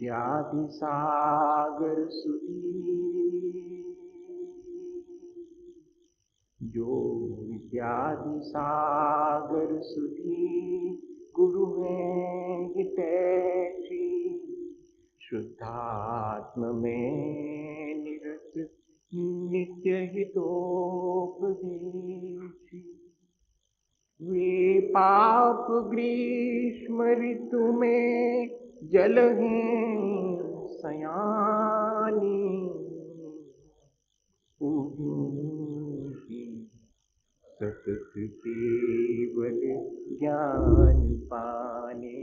विद्यादि सागर सुधी, जो विद्यादि सागर सुधी गुरु हैं हितैषी, शुद्धात्म में निरत नित्य हितोपदेशी। वे पाप ग्रीष्म ऋतु में जल हैं सयानी, सतत केवल ज्ञान पाने,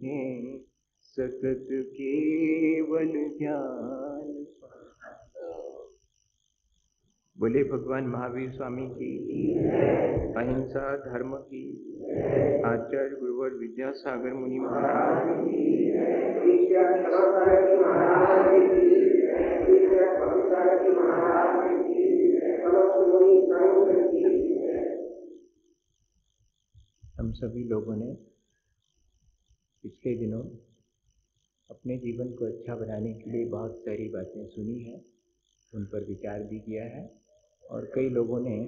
हैं सतत केवल ज्ञान पाने। बोले भगवान महावीर स्वामी की, अहिंसा धर्म की, आचार्य गुरुवर विद्यासागर मुनि महाराज की। हम सभी लोगों ने पिछले दिनों अपने जीवन को अच्छा बनाने के लिए बहुत सारी बातें सुनी हैं, उन पर विचार भी किया है और कई लोगों ने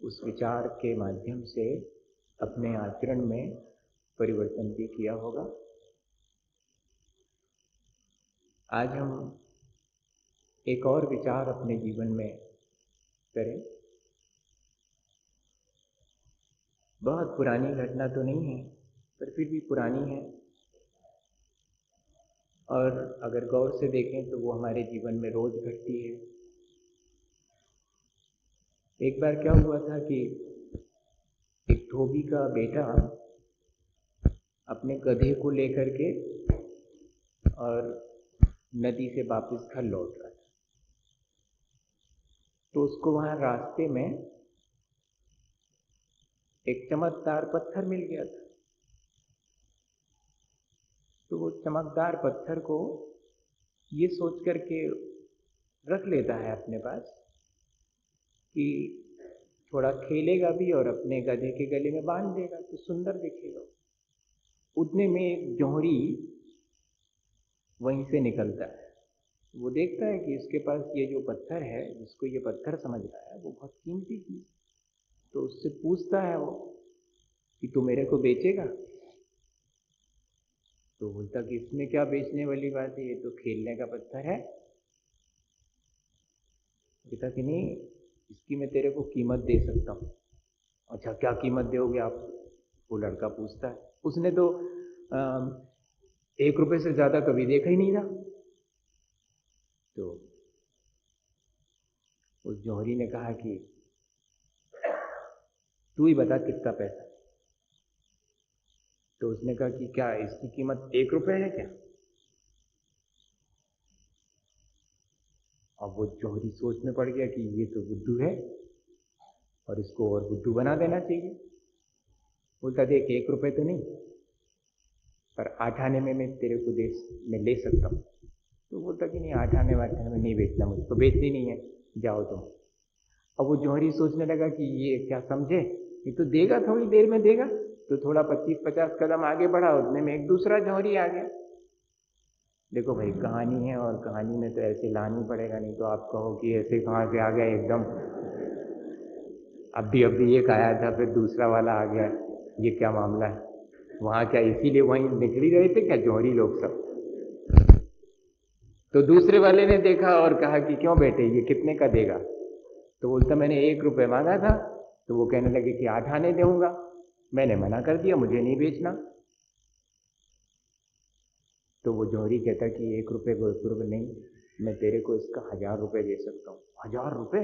उस विचार के माध्यम से अपने आचरण में परिवर्तन भी किया होगा। आज हम एक और विचार अपने जीवन में करें। बहुत पुरानी घटना तो नहीं है, पर फिर भी पुरानी है और अगर गौर से देखें तो वो हमारे जीवन में रोज घटती है। एक बार क्या हुआ था कि एक धोबी का बेटा अपने गधे को लेकर के और नदी से वापस घर लौट रहा था, तो उसको वहां रास्ते में एक चमकदार पत्थर मिल गया था। तो वो चमकदार पत्थर को ये सोच करके रख लेता है अपने पास कि थोड़ा खेलेगा भी और अपने गधे के गले में बांध देगा तो सुंदर दिखेगा। उतने में एक जोहरी वहीं से निकलता है। वो देखता है कि इसके पास ये जो पत्थर है, जिसको ये पत्थर समझ रहा है, वो बहुत कीमती चीज। तो उससे पूछता है वो कि तू मेरे को बेचेगा? तो बोलता कि इसमें क्या बेचने वाली बात है, ये तो खेलने का पत्थर है। कहता कि नहीं, इसकी मैं तेरे को कीमत दे सकता हूँ। अच्छा, क्या कीमत दोगे आप? वो लड़का पूछता है। उसने तो 1 रुपए से ज्यादा कभी देखा ही नहीं था। तो उस जौहरी ने कहा कि तू ही बता कितना पैसा। तो उसने कहा कि क्या इसकी कीमत 1 रुपए है क्या? अब वो जौहरी सोच में पड़ गया कि ये तो बुद्धू है और इसको और बुद्धू बना देना चाहिए। बोलता देख, 1 रुपए तो नहीं, पर 8 आने में मैं तेरे को मैं ले सकता हूँ। तो बोलता कि नहीं, 8 आने में नहीं बेचना, मुझको बेचनी नहीं है, जाओ तुम। अब वो जौहरी सोचने लगा कि ये क्या समझे, ये तो देगा, थोड़ी देर में देगा। तो थोड़ा 25-50 कदम आगे बढ़ा, उतने में एक दूसरा जौहरी आ गया। देखो भाई, कहानी है और कहानी में तो ऐसे लानी पड़ेगा, नहीं तो आप कहो कि ऐसे कहाँ से आ गया एकदम। अभी एक आया था, फिर दूसरा वाला आ गया, ये क्या मामला है? वहां क्या इसीलिए वहीं निकल ही रहे थे क्या जौहरी लोग सब? तो दूसरे वाले ने देखा और कहा कि क्यों बेटे, ये कितने का देगा? तो बोलता मैंने 1 रुपए मांगा था। तो वो कहने लगे कि 8 आने दूंगा। मैंने मना कर दिया, मुझे नहीं बेचना। तो वो जौहरी कहता कि 1 रुपए को 1 रुपए नहीं, मैं तेरे को इसका 1000 रुपए दे सकता हूँ। 1000 रुपए?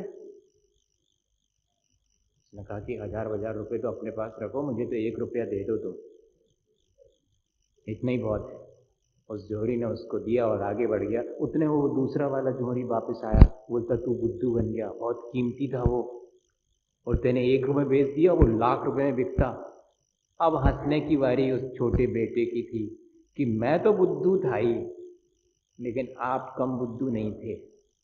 उसने कहा कि 1000 रुपए तो अपने पास रखो, मुझे तो 1 रुपया दे दो, तो इतना ही बहुत है। उस जौहरी ने उसको दिया और आगे बढ़ गया। उतने वो दूसरा वाला जौहरी वापस आया, बोलता तू बुद्धू बन गया, बहुत कीमती था वो, और तेने 1 रुपए बेच दिया, वो लाख रुपए में बिकता। अब हंसने की बारी उस छोटे बेटे की थी कि मैं तो बुद्धू था ही, लेकिन आप कम बुद्धू नहीं थे।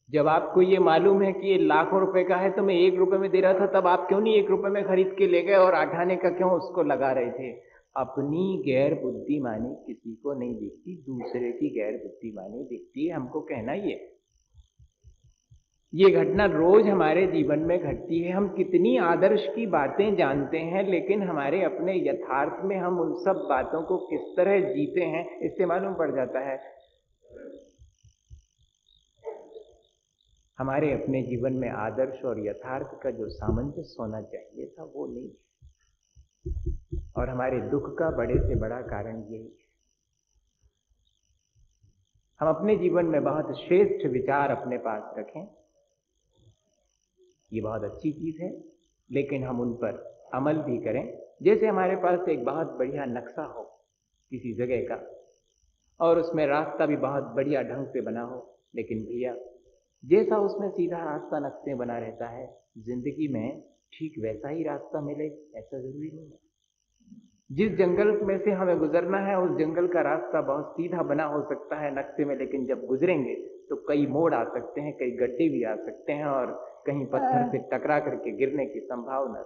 जब आपको ये मालूम है कि ये लाखों रुपए का है, तो मैं 1 रुपए में दे रहा था, तब आप क्यों नहीं 1 रुपए में खरीद के ले गए और 8 आने का क्यों उसको लगा रहे थे? अपनी गैर बुद्धिमानी किसी को नहीं दिखती, दूसरे की गैर बुद्धिमानी दिखती है। हमको कहना ये घटना रोज हमारे जीवन में घटती है। हम कितनी आदर्श की बातें जानते हैं, लेकिन हमारे अपने यथार्थ में हम उन सब बातों को किस तरह जीते हैं, इससे मालूम पड़ जाता है हमारे अपने जीवन में आदर्श और यथार्थ का जो सामंजस्य होना चाहिए था वो नहीं। और हमारे दुख का बड़े से बड़ा कारण यही है। हम अपने जीवन में बहुत श्रेष्ठ विचार अपने पास रखें, ये बहुत अच्छी चीज है, लेकिन हम उन पर अमल भी करें। जैसे हमारे पास एक बहुत बढ़िया नक्शा हो किसी जगह का, और उसमें रास्ता भी बहुत बढ़िया ढंग से बना हो, लेकिन भैया जैसा उसमें सीधा रास्ता नक्शे बना रहता है, जिंदगी में ठीक वैसा ही रास्ता मिले ऐसा जरूरी नहीं है। जिस जंगल में से हमें गुजरना है उस जंगल का रास्ता बहुत सीधा बना हो सकता है नक्शे में, लेकिन जब गुजरेंगे तो कई मोड़ आ सकते हैं, कई गड्ढे भी आ सकते हैं, और कहीं पत्थर से टकरा करके गिरने की संभावना।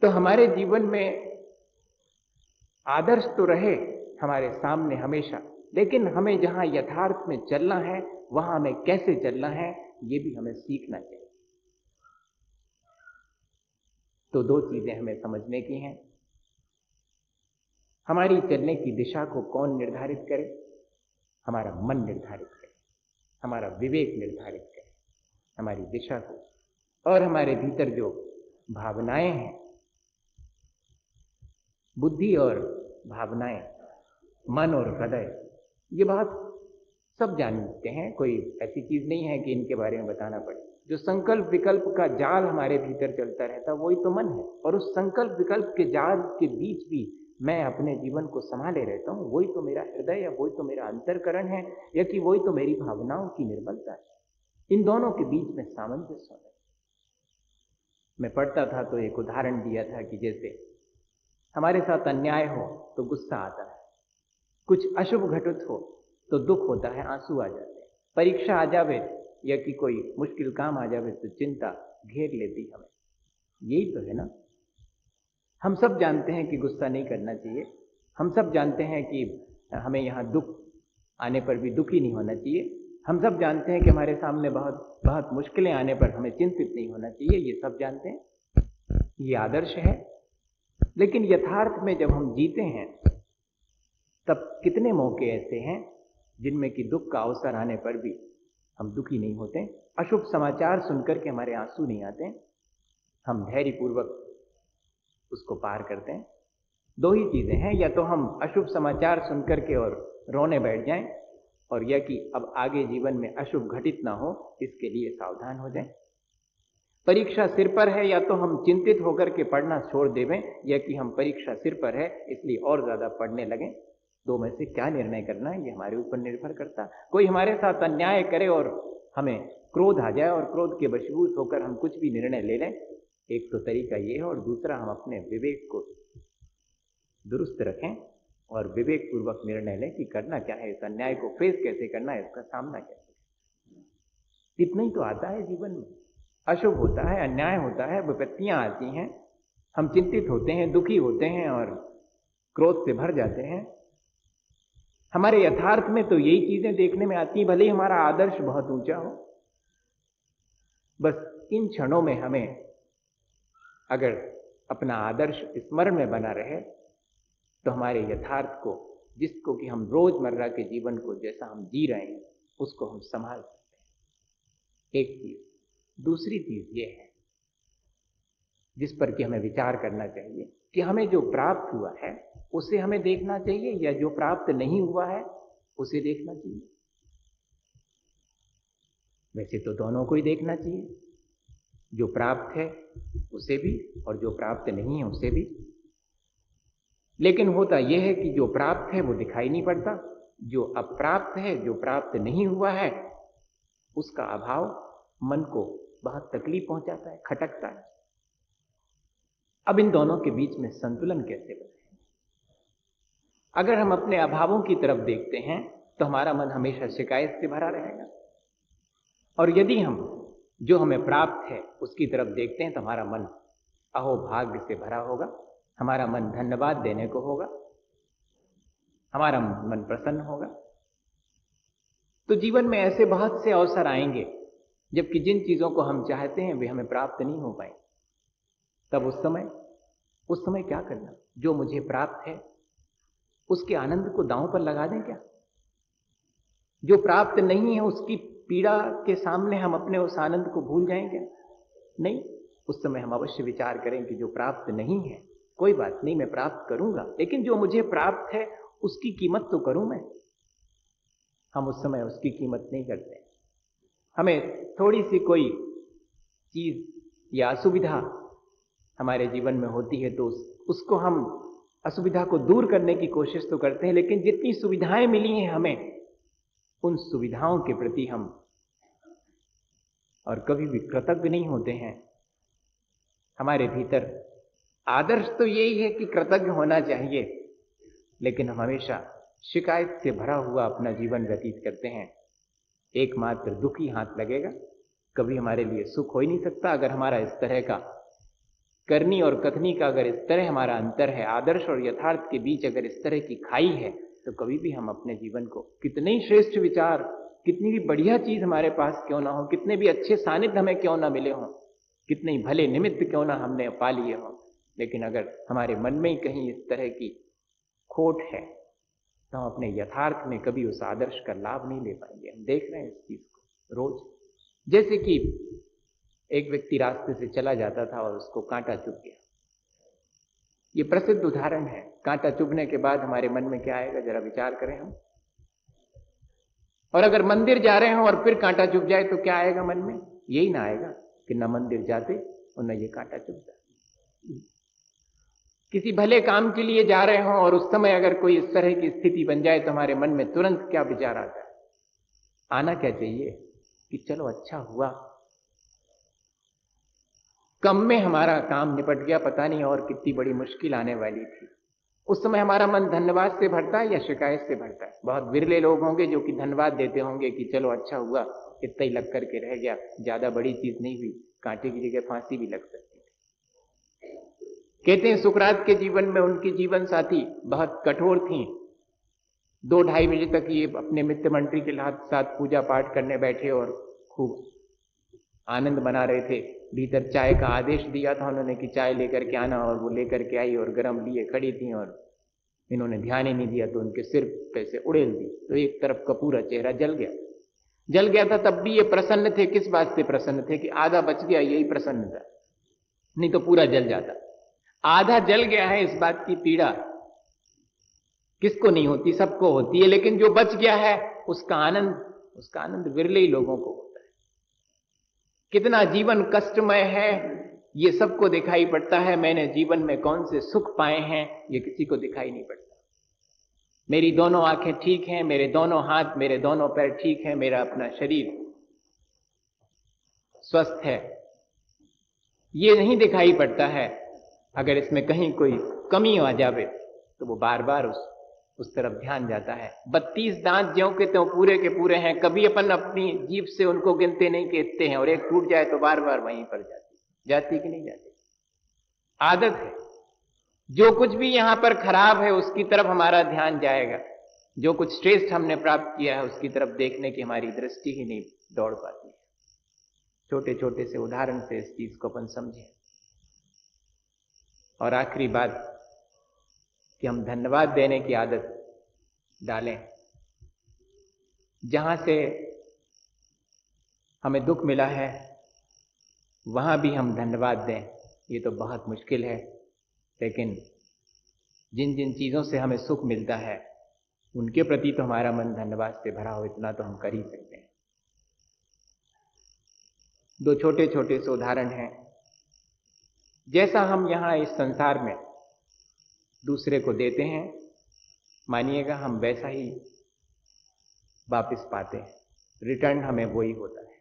तो हमारे जीवन में आदर्श तो रहे हमारे सामने हमेशा, लेकिन हमें जहां यथार्थ में चलना है वहां हमें कैसे चलना है ये भी हमें सीखना चाहिए। तो दो चीजें हमें समझने की हैं। हमारी चलने की दिशा को कौन निर्धारित करे? हमारा मन निर्धारित करे, हमारा विवेक निर्धारित करे हमारी दिशा को। और हमारे भीतर जो भावनाएं हैं, बुद्धि और भावनाएं, मन और हृदय, ये बहुत सब जानते हैं, कोई ऐसी चीज नहीं है कि इनके बारे में बताना पड़े। जो संकल्प विकल्प का जाल हमारे भीतर चलता रहता है वही तो मन है, और उस संकल्प विकल्प के जाल के बीच भी मैं अपने जीवन को संभाले रहता हूं। वही तो मेरा हृदय है, वही तो मेरा अंतरकरण है, या कि वही तो मेरी भावनाओं की निर्मलता है। इन दोनों के बीच में सामंजस्य होना। मैं पढ़ता था तो एक उदाहरण दिया था कि जैसे हमारे साथ अन्याय हो तो गुस्सा आता है, कुछ अशुभ घटित हो तो दुख होता है, आंसू आ जाते हैं, परीक्षा आ जावे या कि कोई मुश्किल काम आ जावे तो चिंता घेर लेती हमें। यही तो है ना। हम सब जानते हैं कि गुस्सा नहीं करना चाहिए, हम सब जानते हैं कि हमें यहाँ दुख आने पर भी दुखी नहीं होना चाहिए, हम सब जानते हैं कि हमारे सामने बहुत बहुत मुश्किलें आने पर हमें चिंतित नहीं होना चाहिए, ये सब जानते हैं, ये आदर्श है। लेकिन यथार्थ में जब हम जीते हैं तब कितने मौके ऐसे हैं जिनमें कि दुख का अवसर आने पर भी हम दुखी नहीं होते, अशुभ समाचार सुनकर के हमारे आंसू नहीं आते, हम धैर्यपूर्वक उसको पार करते हैं। दो ही चीजें हैं, या तो हम अशुभ समाचार सुनकर के और रोने बैठ जाएं, और या कि अब आगे जीवन में अशुभ घटित ना हो इसके लिए सावधान हो जाएं। परीक्षा सिर पर है, या तो हम चिंतित होकर के पढ़ना छोड़ देवें, या कि हम परीक्षा सिर पर है इसलिए और ज्यादा पढ़ने लगें। दो में से क्या निर्णय करना है ये हमारे ऊपर निर्भर करता है। कोई हमारे साथ अन्याय करे और हमें क्रोध आ जाए और क्रोध के वशीभूत होकर हम कुछ भी निर्णय ले लें, एक तो तरीका ये है, और दूसरा हम अपने विवेक को दुरुस्त रखें और विवेक पूर्वक निर्णय लें कि करना क्या है, इस अन्याय को फेस कैसे करना है, इसका सामना कैसे। इतना ही तो आता है जीवन में। अशुभ होता है, अन्याय होता है, विपत्तियां आती हैं, हम चिंतित होते हैं, दुखी होते हैं और क्रोध से भर जाते हैं। हमारे यथार्थ में तो यही चीजें देखने में आती हैं, भले ही हमारा आदर्श बहुत ऊंचा हो। बस इन क्षणों में हमें अगर अपना आदर्श स्मरण में बना रहे तो हमारे यथार्थ को, जिसको कि हम रोजमर्रा के जीवन को जैसा हम जी रहे हैं उसको हम संभाल सकते हैं। एक चीज। दूसरी चीज ये है जिस पर कि हमें विचार करना चाहिए कि हमें जो प्राप्त हुआ है उसे हमें देखना चाहिए, या जो प्राप्त नहीं हुआ है उसे देखना चाहिए। वैसे तो दोनों को ही देखना चाहिए, जो प्राप्त है उसे भी और जो प्राप्त नहीं है उसे भी। लेकिन होता यह है कि जो प्राप्त है वो दिखाई नहीं पड़ता, जो अप्राप्त है, जो प्राप्त नहीं हुआ है, उसका अभाव मन को बहुत तकलीफ पहुंचाता है, खटकता है। अब इन दोनों के बीच में संतुलन कैसे बनाएं? अगर हम अपने अभावों की तरफ देखते हैं तो हमारा मन हमेशा शिकायत से भरा रहेगा, और यदि हम जो हमें प्राप्त है उसकी तरफ देखते हैं तो हमारा मन अहो भाग्य से भरा होगा। हमारा मन धन्यवाद देने को होगा, हमारा मन प्रसन्न होगा। तो जीवन में ऐसे बहुत से अवसर आएंगे जबकि जिन चीजों को हम चाहते हैं वे हमें प्राप्त नहीं हो पाए। तब उस समय क्या करना? जो मुझे प्राप्त है उसके आनंद को दांव पर लगा दें क्या? जो प्राप्त नहीं है उसकी पीड़ा के सामने हम अपने उस आनंद को भूल जाएंगे? नहीं, उस समय हम अवश्य विचार करें कि जो प्राप्त नहीं है कोई बात नहीं, मैं प्राप्त करूंगा, लेकिन जो मुझे प्राप्त है उसकी कीमत तो करूं मैं। हम उस समय उसकी कीमत नहीं करते। हमें थोड़ी सी कोई चीज या असुविधा हमारे जीवन में होती है तो उसको हम असुविधा को दूर करने की कोशिश तो करते हैं, लेकिन जितनी सुविधाएं मिली हैं हमें उन सुविधाओं के प्रति हम और कभी भी कृतज्ञ नहीं होते हैं। हमारे भीतर आदर्श तो यही है कि कृतज्ञ होना चाहिए, लेकिन हम हमेशा शिकायत से भरा हुआ अपना जीवन व्यतीत करते हैं। एकमात्र दुख ही हाथ लगेगा, कभी हमारे लिए सुख हो ही नहीं सकता। अगर हमारा इस तरह का करनी और कथनी का अगर इस तरह हमारा अंतर है, आदर्श और यथार्थ के बीच अगर इस तरह की खाई है, तो कभी भी हम अपने जीवन को कितने ही श्रेष्ठ विचार, कितनी भी बढ़िया चीज हमारे पास क्यों ना हो, कितने भी अच्छे सानिध्य हमें क्यों ना मिले हों, कितने ही भले निमित्त क्यों ना हमने पा लिए हों, लेकिन अगर हमारे मन में ही कहीं इस तरह की खोट है तो हम अपने यथार्थ में कभी उस आदर्श का लाभ नहीं ले पाएंगे। हम देख रहे हैं इस चीज को रोज। जैसे कि एक व्यक्ति रास्ते से चला जाता था और उसको कांटा चुभ गया। ये प्रसिद्ध उदाहरण है। कांटा चुभने के बाद हमारे मन में क्या आएगा, जरा विचार करें हम। और अगर मंदिर जा रहे हो और फिर कांटा चुभ जाए तो क्या आएगा मन में? यही ना आएगा कि न मंदिर जाते और न ये कांटा चुभता। किसी भले काम के लिए जा रहे हो और उस समय अगर कोई इस तरह की स्थिति बन जाए तो हमारे मन में तुरंत क्या विचार आता है? आना क्या चाहिए कि चलो अच्छा हुआ, कम में हमारा काम निपट गया, पता नहीं और कितनी बड़ी मुश्किल आने वाली थी। उस समय हमारा मन धन्यवाद से भरता है या शिकायत से भरता है? बहुत विरले लोग होंगे जो कि धन्यवाद देते होंगे कि चलो अच्छा हुआ, इतना ही लग करके रह गया, ज्यादा बड़ी चीज नहीं हुई, कांटे की जगह फांसी भी लग सकती थी। कहते हैं सुकरात के जीवन में उनकी जीवन साथी बहुत कठोर थी। 2-2:30 बजे तक ये अपने मित्र मंडली के साथ पूजा पाठ करने बैठे और खूब आनंद मना रहे थे। भीतर चाय का आदेश दिया था उन्होंने कि चाय लेकर के आना, और वो लेकर के आई और गरम लिए खड़ी थी और इन्होंने ध्यान ही नहीं दिया तो उनके सिर पे से उड़ेल दी। तो एक तरफ का पूरा चेहरा जल गया था। तब भी ये प्रसन्न थे। किस बात से प्रसन्न थे? कि आधा बच गया, यही प्रसन्न था, नहीं तो पूरा जल जाता। आधा जल गया है, इस बात की पीड़ा किसको नहीं होती? सबको होती है, लेकिन जो बच गया है उसका आनंद विरले ही लोगों को होता है। कितना जीवन कष्टमय है ये सबको दिखाई पड़ता है। मैंने जीवन में कौन से सुख पाए हैं ये किसी को दिखाई नहीं पड़ता। मेरी दोनों आंखें ठीक हैं, मेरे दोनों हाथ, मेरे दोनों पैर ठीक हैं, मेरा अपना शरीर स्वस्थ है, ये नहीं दिखाई पड़ता है। अगर इसमें कहीं कोई कमी आ जावे तो वो बार बार उस तरफ ध्यान जाता है। 32 दांत ज्यों के त्यों पूरे के पूरे हैं, कभी अपन अपनी जीभ से उनको गिनते नहीं कहते हैं, और एक टूट जाए तो बार बार वहीं पर जाती कि नहीं जाती? आदत है। जो कुछ भी यहां पर खराब है उसकी तरफ हमारा ध्यान जाएगा, जो कुछ श्रेष्ठ हमने प्राप्त किया है उसकी तरफ देखने की हमारी दृष्टि ही नहीं दौड़ पाती है। छोटे छोटे से उदाहरण से इस चीज को अपन समझें। और आखिरी बात कि हम धन्यवाद देने की आदत डालें। जहां से हमें दुख मिला है वहां भी हम धन्यवाद दें। ये तो बहुत मुश्किल है, लेकिन जिन जिन चीजों से हमें सुख मिलता है उनके प्रति तो हमारा मन धन्यवाद से भरा हो, इतना तो हम कर ही सकते हैं। 2 छोटे छोटे से उदाहरण हैं। जैसा हम यहां इस संसार में दूसरे को देते हैं, मानिएगा हम वैसा ही वापस पाते हैं। रिटर्न हमें वही होता है।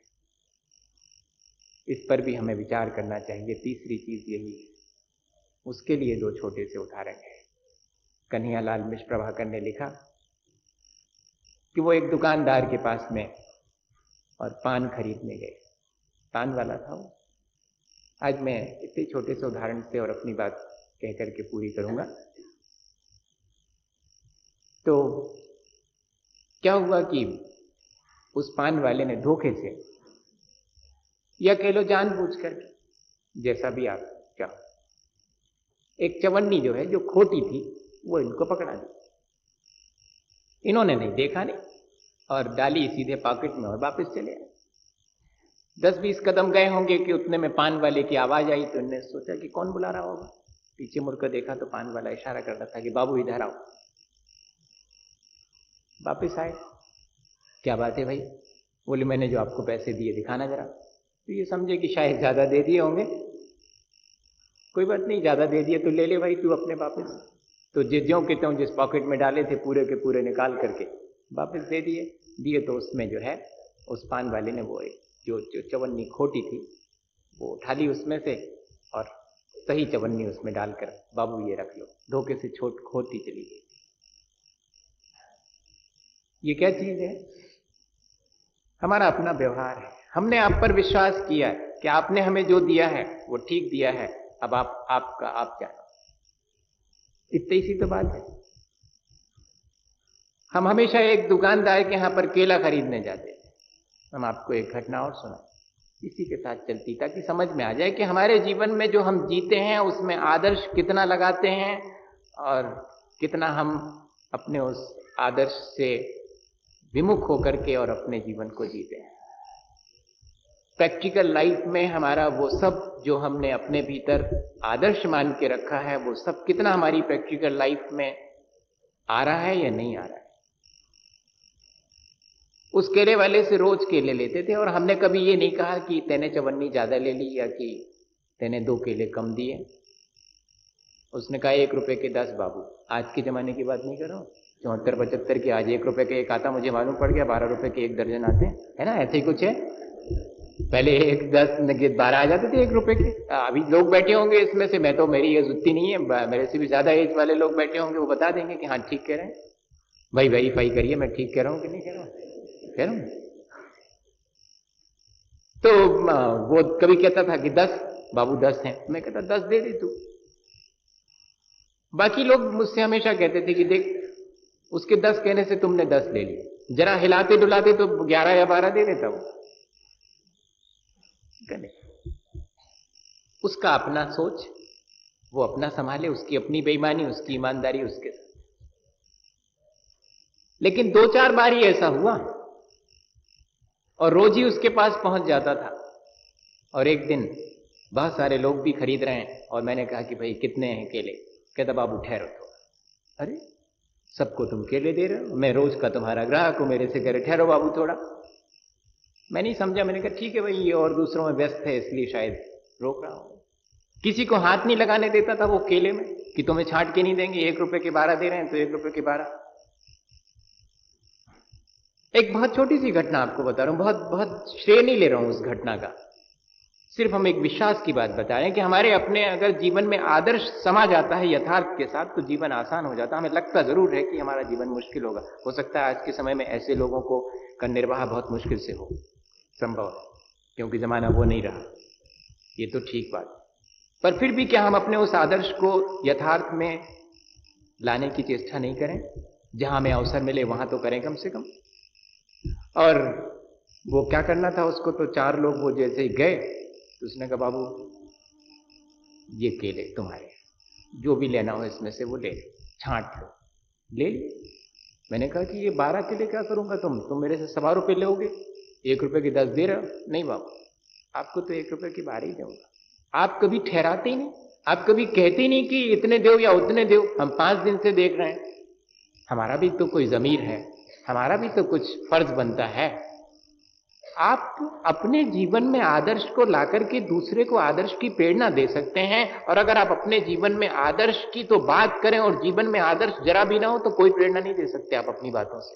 इस पर भी हमें विचार करना चाहिए। तीसरी चीज यही है। उसके लिए 2 छोटे से उदाहरण हैं। कन्हैयालाल मिश्र प्रभाकर ने लिखा कि वो एक दुकानदार के पास में और पान खरीदने गए। पान वाला था वो। आज मैं इतने छोटे से उदाहरण से और अपनी बात कह करके पूरी करूंगा। तो क्या हुआ कि उस पान वाले ने धोखे से, या कह लो जानबूझकर, जैसा भी आप चाहो, एक चवन्नी जो है, जो खोटी थी, वो इनको पकड़ा दी। इन्होंने नहीं देखा नहीं और डाली सीधे पॉकेट में और वापस चले आए। 10-20 कदम गए होंगे कि उतने में पान वाले की आवाज आई, तो इन्होंने सोचा कि कौन बुला रहा होगा। पीछे मुड़कर देखा तो पान वाला इशारा कर रहा था कि बाबू इधर आओ। वापस आए, क्या बात है भाई? बोले मैंने जो आपको पैसे दिए दिखाना जरा। तो ये समझे कि शायद ज्यादा दे दिए होंगे। कोई बात नहीं, ज्यादा दे दिए तो ले ले भाई तू अपने वापस। तो ज्यों के त्यों जिस पॉकेट में डाले थे पूरे के पूरे निकाल करके वापस दे दिए। तो उसमें जो है उस पान वाले ने वो जो चवन्नी खोटी थी वो उठा ली उसमें से और सही चवन्नी उसमें डालकर, बाबू ये रख लो। धोखे से खोटी चली गई। ये क्या चीज है? हमारा अपना व्यवहार है। हमने आप पर विश्वास किया कि आपने हमें जो दिया है वो ठीक दिया है, अब आप जानो। इतनी सी तो बात है। हम हमेशा एक दुकानदार के यहां पर केला खरीदने जाते थे। हम आपको एक घटना और सुना, इसी के साथ चलती, ताकि समझ में आ जाए कि हमारे जीवन में जो हम जीते हैं उसमें आदर्श कितना लगाते हैं और कितना हम अपने उस आदर्श से विमुख होकर के और अपने जीवन को जीते हैं। प्रैक्टिकल लाइफ में हमारा वो सब जो हमने अपने भीतर आदर्श मान के रखा है, वो सब कितना हमारी प्रैक्टिकल लाइफ में आ रहा है या नहीं आ रहा है। उस केले वाले से रोज केले लेते थे और हमने कभी ये नहीं कहा कि तेने चवन्नी ज्यादा ले ली या कि तेने 2 केले कम दिए। उसने कहा 1 रुपए के 10 बाबू। आज के जमाने की बात नहीं कर रहा हूं, 74-75 की। आज 1 रुपए के एक आता, मुझे मालूम पड़ गया 12 रुपए के 1 दर्जन आते हैं, है ना? ऐसे ही कुछ है। पहले 1, 10, 12 आ जाते थे 1 रुपए के। अभी लोग बैठे होंगे इसमें से, मैं तो, मेरी एज उतनी नहीं है, मेरे से भी ज्यादा एज वाले लोग बैठे होंगे, वो बता देंगे कि हाँ ठीक कह रहे हैं। भाई वेरीफाई करिए मैं ठीक कह रहा हूं कि नहीं कह रहा हूं। कह रहा हूं। तो वो कभी कहता था कि 10 बाबू 10 हैं, मैं कहता 10 दे दे तू। बाकी लोग मुझसे हमेशा कहते थे कि देख, उसके 10 कहने से तुमने 10 ले लिए, जरा हिलाते डुलाते तो 11 या 12 दे देता वो। उसका अपना सोच, वो अपना संभाले, उसकी अपनी बेईमानी, उसकी ईमानदारी उसके साथ। लेकिन 2-4 बार ही ऐसा हुआ और रोज ही उसके पास पहुंच जाता था। और एक दिन बहुत सारे लोग भी खरीद रहे हैं और मैंने कहा कि भाई कितने हैं केले? कहता बाबू ठहरो थोड़ा। अरे सबको तुम केले दे रहे हो, मैं रोज का तुम्हारा ग्राहक हूं, मेरे से कह रहे ठहरो बाबू थोड़ा। मैं नहीं समझा, मैंने कहा ठीक है भाई, ये और दूसरों में व्यस्त है इसलिए शायद रोक रहा हूं। किसी को हाथ नहीं लगाने देता था वो केले में कि तुम्हें छांट के नहीं देंगे, 1 रुपए के 12 दे रहे हैं तो 1 रुपए के 12। एक बहुत छोटी सी घटना आपको बता रहा हूं, बहुत श्रेय नहीं ले रहा हूं उस घटना का, सिर्फ हम एक विश्वास की बात बता रहे हैं कि हमारे अपने अगर जीवन में आदर्श समा जाता है यथार्थ के साथ तो जीवन आसान हो जाता है। हमें लगता जरूर है कि हमारा जीवन मुश्किल होगा, हो सकता है आज के समय में ऐसे लोगों को का निर्वाह बहुत मुश्किल से हो, संभव है, क्योंकि जमाना वो नहीं रहा, ये तो ठीक बात। पर फिर भी क्या हम अपने उस आदर्श को यथार्थ में लाने की चेष्टा नहीं करें? जहां हमें अवसर मिले वहां तो करें कम से कम। और वो क्या करना था उसको, तो 4 लोग वो जैसे ही गए तो उसने कहा बाबू ये केले तुम्हारे, जो भी लेना हो इसमें से वो ले लो, छांट लो। ले ली। मैंने कहा कि ये 12 केले क्या करूंगा, तुम मेरे से 1.25 रुपए लोगे, 1 रुपए के 10 दे रहे हो। नहीं बाबू, आपको तो 1 रुपए की 12 ही दूंगा। आप कभी ठहराते ही नहीं, आप कभी कहते ही नहीं कि इतने दो या उतने दो। हम 5 दिन से देख रहे हैं, हमारा भी तो कोई जमीर है, हमारा भी तो कुछ फर्ज बनता है। आप अपने जीवन में आदर्श को लाकर के दूसरे को आदर्श की प्रेरणा दे सकते हैं, और अगर आप अपने जीवन में आदर्श की तो बात करें और जीवन में आदर्श जरा भी ना हो तो कोई प्रेरणा नहीं दे सकते आप अपनी बातों से,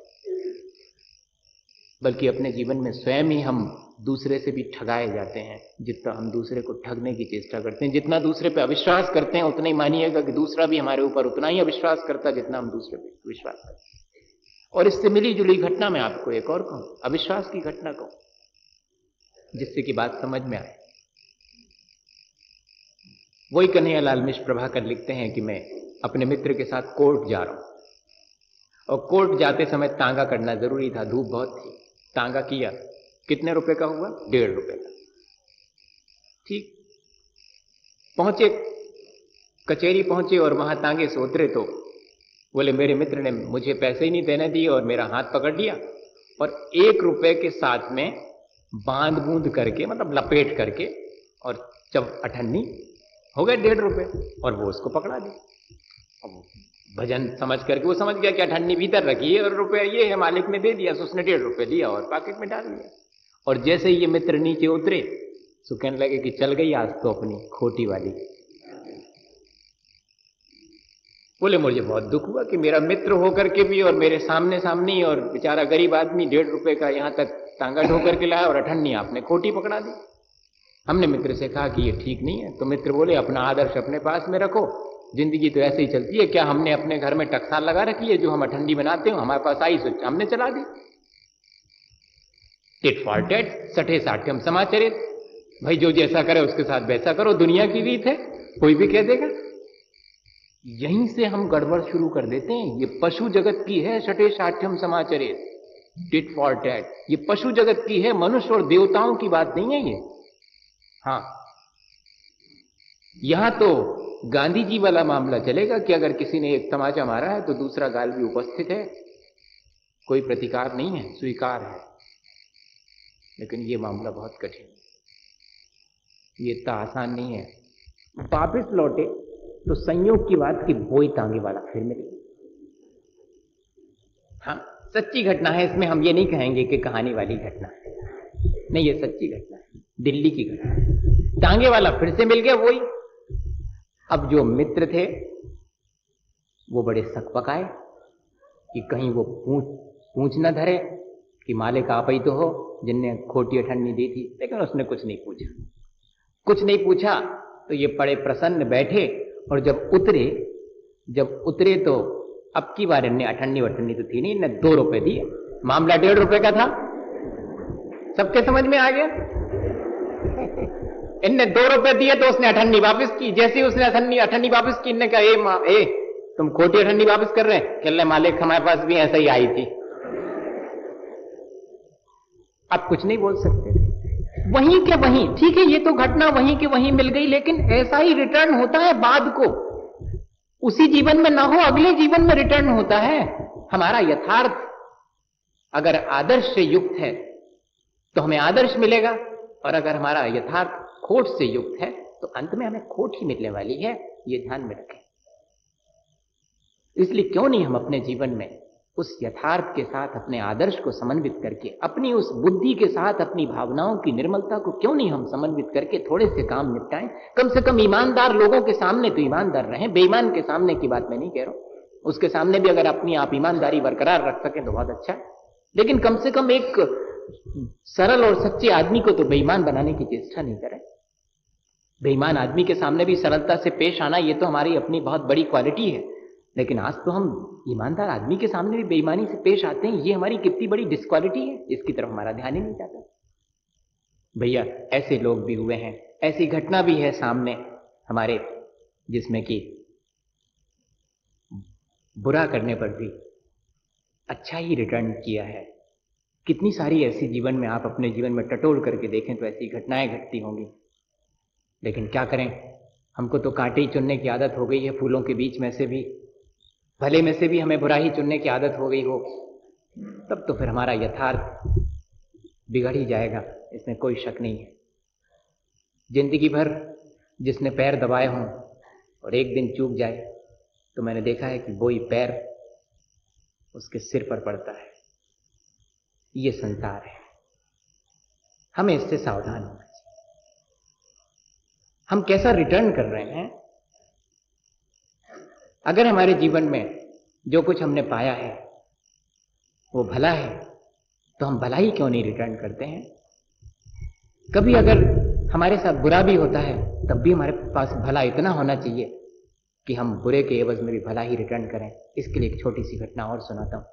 बल्कि अपने जीवन में स्वयं ही हम दूसरे से भी ठगाए जाते हैं। जितना हम दूसरे को ठगने की चेष्टा करते हैं, जितना दूसरे पे अविश्वास करते हैं, उतना ही मानिएगा कि दूसरा भी हमारे ऊपर उतना ही अविश्वास करता है जितना हम दूसरे पे विश्वास करते हैं। और इससे मिली जुली घटना में आपको एक और कहूं, अविश्वास की घटना कहूं, जिससे कि बात समझ में आए। वही कन्हैयालाल मिश्र प्रभाकर लिखते हैं कि मैं अपने मित्र के साथ कोर्ट जा रहा हूं, और कोर्ट जाते समय तांगा करना जरूरी था, धूप बहुत थी। तांगा किया, कितने रुपए का हुआ? 1.5 रुपए का। ठीक, पहुंचे, कचहरी पहुंचे और वहां तांगे से उतरे तो बोले मेरे मित्र ने मुझे पैसे ही नहीं देने दिए और मेरा हाथ पकड़ लिया और 1 रुपए के साथ में बांध बूंद करके, मतलब लपेट करके, और जब अठन्नी हो गए 1.5 रुपए और वो उसको पकड़ा दी। अब भजन समझ करके वो समझ गया कि अठन्नी भीतर रखी है और रुपया ये है, मालिक ने दे दिया। तो उसने 1.5 रुपए लिया और पॉकेट में डाल दिया। और जैसे ही ये मित्र नीचे उतरे तो कहने लगे कि चल गई आज तो अपनी खोटी वाली। बोले मुझे बहुत दुख हुआ कि मेरा मित्र होकर के भी और मेरे सामने सामने ही, और बेचारा गरीब आदमी 1.5 रुपए का यहां तक तांगा ढो करके लाया और अठन्नी आपने खोटी पकड़ा दी। हमने मित्र से कहा कि ये ठीक नहीं है। तो मित्र बोले अपना आदर्श अपने पास में रखो, जिंदगी तो ऐसे ही चलती है। क्या हमने अपने घर में टकसाल लगा रखी है जो हम अठन्नी बनाते हो? हमारे पास आई स्विच हमने चला दी। टिट फॉर टैट, सठे साठ्यम समाचरित। भाई जो जैसा करे उसके साथ वैसा करो, दुनिया की रीत है, कोई भी कह देगा। यहीं से हम गड़बड़ शुरू कर देते हैं। ये पशु जगत की है सठे साठ्यम समाचरित, टिट फॉर टैट। ये पशु जगत की है, मनुष्य और देवताओं की बात नहीं है ये। हाँ, यहां तो गांधी जी वाला मामला चलेगा कि अगर किसी ने एक तमाचा मारा है तो दूसरा गाल भी उपस्थित है, कोई प्रतिकार नहीं है, स्वीकार है। लेकिन ये मामला बहुत कठिन है, ये इतना आसान नहीं है। वापिस लौटे तो संयोग की बात कि बोई तांगे वाला फिर मिले। हाँ, सच्ची घटना है, इसमें हम ये नहीं कहेंगे कि कहानी वाली घटना है, नहीं, ये सच्ची घटना है, दिल्ली की घटना है। तांगे वाला फिर से मिल गया वही। अब जो मित्र थे वो बड़े सक पकाए कि कहीं वो पूछ न धरे कि मालिक आप ही तो हो जिनने खोटी अठन्नी दी थी। लेकिन उसने कुछ नहीं पूछा तो ये बड़े प्रसन्न बैठे। और जब उतरे तो अब की बार इनने अठन्नी वठन्नी तो थी नहीं, इनने 2 रुपए दिए। मामला 1.5 रुपए का था, सबके समझ में आ गया। इनने 2 रुपए दिए तो उसने अठन्नी वापस की। जैसे ही उसने अठन्नी वापस की, इनने कहा ए तुम खोटी अठन्नी वापस कर रहे हैं? कह रहे मालिक हमारे पास भी ऐसा ही आई थी। आप कुछ नहीं बोल सकते, वहीं के वहीं। ठीक है, ये तो घटना वहीं के वहीं मिल गई, लेकिन ऐसा ही रिटर्न होता है बाद को। उसी जीवन में ना हो, अगले जीवन में रिटर्न होता है। हमारा यथार्थ अगर आदर्श से युक्त है तो हमें आदर्श मिलेगा, और अगर हमारा यथार्थ खोट से युक्त है तो अंत में हमें खोट ही मिलने वाली है। ये ध्यान में रखें। इसलिए क्यों नहीं हम अपने जीवन में उस यथार्थ के साथ अपने आदर्श को समन्वित करके, अपनी उस बुद्धि के साथ अपनी भावनाओं की निर्मलता को क्यों नहीं हम समन्वित करके थोड़े से काम निपटाएं। कम से कम ईमानदार लोगों के सामने तो ईमानदार रहें। बेईमान के सामने की बात मैं नहीं कह रहा हूं, उसके सामने भी अगर अपनी आप ईमानदारी बरकरार रख सकें तो बहुत अच्छा है। लेकिन कम से कम एक सरल और सच्चे आदमी को तो बेईमान बनाने की चेष्टा नहीं करें। बेईमान आदमी के सामने भी सरलता से पेश आना, ये तो हमारी अपनी बहुत बड़ी क्वालिटी है। लेकिन आज तो हम ईमानदार आदमी के सामने भी बेईमानी से पेश आते हैं। ये हमारी कितनी बड़ी डिस्क्वालिटी है, इसकी तरफ हमारा ध्यान ही नहीं जाता। भैया ऐसे लोग भी हुए हैं, ऐसी घटना भी है सामने हमारे, जिसमें कि बुरा करने पर भी अच्छा ही रिटर्न किया है। कितनी सारी ऐसी जीवन में, आप अपने जीवन में टटोल करके देखें तो ऐसी घटनाएं घटती होंगी। लेकिन क्या करें, हमको तो कांटे ही चुनने की आदत हो गई है। फूलों के बीच में से भी, भले में से भी हमें बुरा ही चुनने की आदत हो गई हो, तब तो फिर हमारा यथार्थ बिगड़ ही जाएगा, इसमें कोई शक नहीं है। जिंदगी भर जिसने पैर दबाए हों और एक दिन चूक जाए तो मैंने देखा है कि वही पैर उसके सिर पर पड़ता है। ये संसार है, हमें इससे सावधान होना चाहिए। हम कैसा रिटर्न कर रहे हैं? अगर हमारे जीवन में जो कुछ हमने पाया है वो भला है तो हम भला ही क्यों नहीं रिटर्न करते हैं? कभी अगर हमारे साथ बुरा भी होता है तब भी हमारे पास भला इतना होना चाहिए कि हम बुरे के एवज में भी भला ही रिटर्न करें। इसके लिए एक छोटी सी घटना और सुनाता हूं।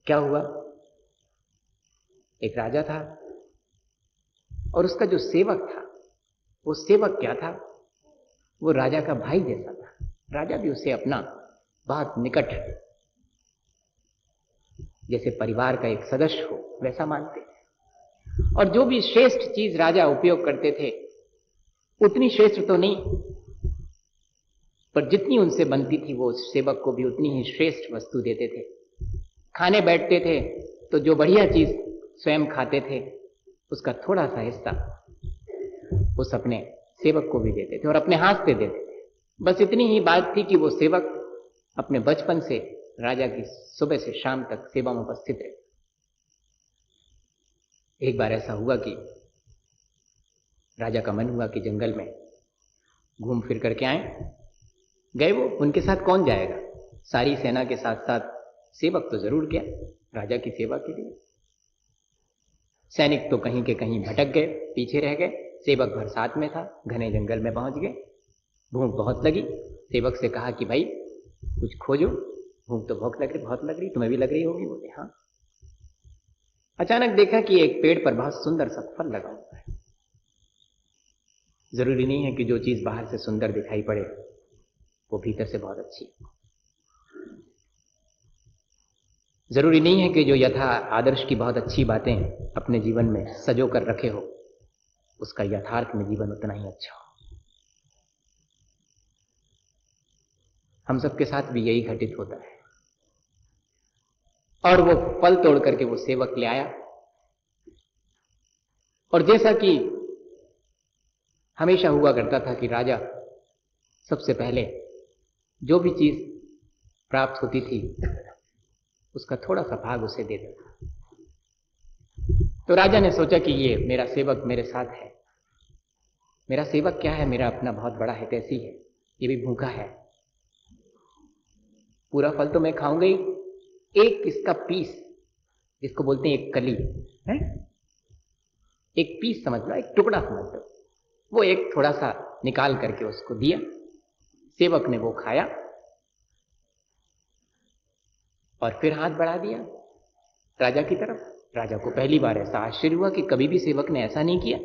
क्या हुआ, एक राजा था और उसका जो सेवक था वो सेवक क्या था, वो राजा का भाई जैसा था। राजा भी उसे अपना बहुत निकट, जैसे परिवार का एक सदस्य हो, वैसा मानते थे। और जो भी श्रेष्ठ चीज राजा उपयोग करते थे, उतनी श्रेष्ठ तो नहीं, पर जितनी उनसे बनती थी वो सेवक को भी उतनी ही श्रेष्ठ वस्तु देते थे। खाने बैठते थे तो जो बढ़िया चीज स्वयं खाते थे उसका थोड़ा सा हिस्सा उस अपने सेवक को भी देते थे और अपने हाथ से देते थे। बस इतनी ही बात थी कि वो सेवक अपने बचपन से राजा की सुबह से शाम तक सेवा में उपस्थित रहे। एक बार ऐसा हुआ कि राजा का मन हुआ कि जंगल में घूम फिर करके आए। गए वो, उनके साथ कौन जाएगा, सारी सेना के साथ साथ सेवक तो जरूर गया राजा की सेवा के लिए। सैनिक तो कहीं के कहीं भटक गए, पीछे रह गए, सेवक भर साथ में था। घने जंगल में पहुंच गए, भूख बहुत लगी। सेवक से कहा कि भाई कुछ खोजो, भूख तो बहुत लग रही, तुम्हें भी लग रही होगी। बोले हाँ। अचानक देखा कि एक पेड़ पर बहुत सुंदर सा फल लगा हुआ है। जरूरी नहीं है कि जो चीज बाहर से सुंदर दिखाई पड़े वो भीतर से बहुत अच्छी है। जरूरी नहीं है कि जो यथा आदर्श की बहुत अच्छी बातें अपने जीवन में सजो कर रखे हो उसका यथार्थ में जीवन उतना ही अच्छा हो। हम सबके साथ भी यही घटित होता है। और वो फल तोड़ करके वो सेवक ले आया, और जैसा कि हमेशा हुआ करता था कि राजा सबसे पहले जो भी चीज प्राप्त होती थी उसका थोड़ा सा भाग उसे दे देता। तो राजा ने सोचा कि ये मेरा सेवक मेरे साथ है, मेरा सेवक क्या है, मेरा अपना बहुत बड़ा हितैषी है, ये भी भूखा है, पूरा फल तो मैं खाऊंगा ही, एक इसका पीस, जिसको बोलते हैं एक कली है, एक पीस समझ लो, एक टुकड़ा समझ लो, वो एक थोड़ा सा निकाल करके उसको दिया। सेवक ने वो खाया और फिर हाथ बढ़ा दिया राजा की तरफ। राजा को पहली बार ऐसा आश्चर्य हुआ कि कभी भी सेवक ने ऐसा नहीं किया।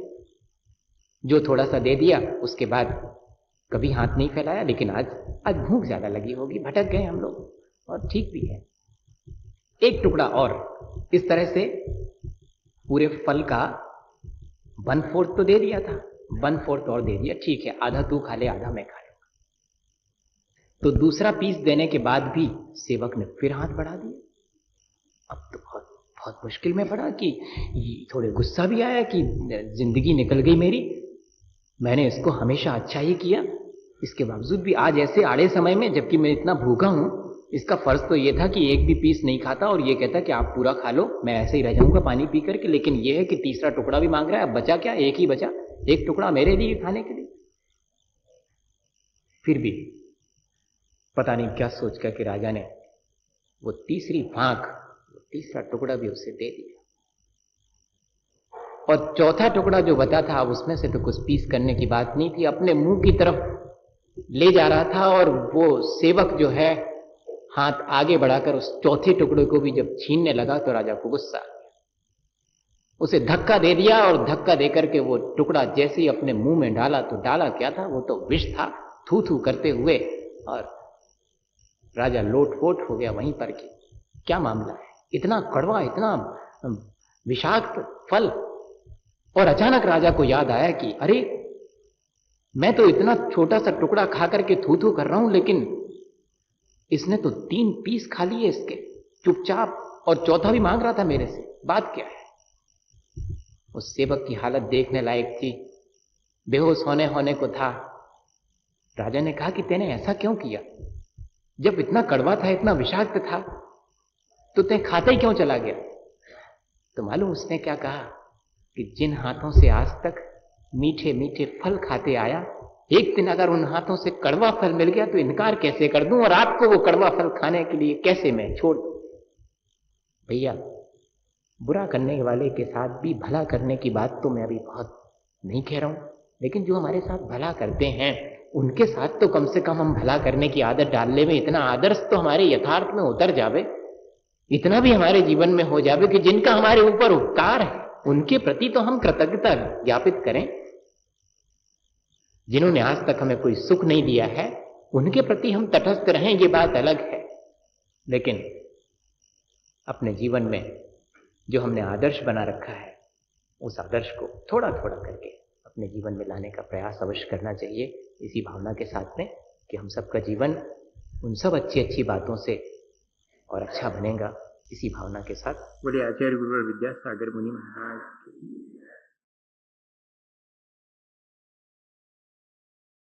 जो थोड़ा सा दे दिया उसके बाद कभी हाथ नहीं फैलाया। लेकिन आज भूख ज्यादा लगी होगी, भटक गए हम लोग, और ठीक भी है, एक टुकड़ा और। इस तरह से पूरे फल का 1/4 तो दे दिया था, 1/4 और दे दिया। ठीक है, आधा तू खा ले, आधा मैं खा लूंगा। तो दूसरा पीस देने के बाद भी सेवक ने फिर हाथ बढ़ा दिया। अब तो बहुत बहुत मुश्किल में पड़ा कि थोड़े गुस्सा भी आया कि जिंदगी निकल गई मेरी, मैंने इसको हमेशा अच्छा ही किया, इसके बावजूद भी आज ऐसे आड़े समय में, जबकि मैं इतना भूखा हूं, इसका फर्ज तो ये था कि एक भी पीस नहीं खाता और ये कहता कि आप पूरा खा लो, मैं ऐसे ही रह जाऊंगा पानी पी करके। लेकिन ये है कि तीसरा टुकड़ा भी मांग रहा है। अब बचा क्या, एक ही बचा, एक टुकड़ा मेरे लिए खाने के लिए। फिर भी पता नहीं क्या सोच कर के राजा ने वो तीसरी फांक, तीसरा टुकड़ा भी उसे दे दिया। और चौथा टुकड़ा जो बचा था, उसमें से तो कुछ पीस करने की बात नहीं थी, अपने मुंह की तरफ ले जा रहा था। और वो सेवक जो है हाथ आगे बढ़ाकर उस चौथे टुकड़े को भी जब छीनने लगा तो राजा को गुस्सा आ गया। उसे धक्का दे दिया, और धक्का देकर के वो टुकड़ा जैसे ही अपने मुंह में डाला तो डाला क्या था, वो तो विष था, थू थू करते हुए। और राजा लोटपोट हो गया वहीं पर कि क्या मामला है, इतना कड़वा, इतना विषाक्त फल। और अचानक राजा को याद आया कि अरे, मैं तो इतना छोटा सा टुकड़ा खा करके थू थू कर रहा हूं, लेकिन इसने तो 3 पीस खा लिए इसके चुपचाप, और चौथा भी मांग रहा था मेरे से, बात क्या है। उस सेवक की हालत देखने लायक थी, बेहोश होने को था। राजा ने कहा कि तूने ऐसा क्यों किया, जब इतना कड़वा था, इतना विषाक्त था, तो तू खाते ही क्यों चला गया। तो मालूम उसने क्या कहा कि जिन हाथों से आज तक मीठे मीठे फल खाते आया, एक दिन अगर उन हाथों से कड़वा फल मिल गया तो इनकार कैसे कर दूं, और आपको वो कड़वा फल खाने के लिए कैसे मैं छोड़ दूं। भैया, बुरा करने वाले के साथ भी भला करने की बात तो मैं अभी बहुत नहीं कह रहा हूं, लेकिन जो हमारे साथ भला करते हैं उनके साथ तो कम से कम हम भला करने की आदत डालने में इतना आदर्श तो हमारे यथार्थ में उतर जावे, इतना भी हमारे जीवन में हो जावे कि जिनका हमारे ऊपर उपकार है उनके प्रति तो हम कृतज्ञता ज्ञापित करें। जिन्होंने आज तक हमें कोई सुख नहीं दिया है उनके प्रति हम तटस्थ रहें, ये बात अलग है। लेकिन अपने जीवन में जो हमने आदर्श बना रखा है उस आदर्श को थोड़ा थोड़ा करके अपने जीवन में लाने का प्रयास अवश्य करना चाहिए, इसी भावना के साथ में कि हम सबका जीवन उन सब अच्छी अच्छी बातों से और अच्छा बनेगा, इसी भावना के साथ। बोले आचार्य गुरुवर विद्यासागर मुनि महाराज।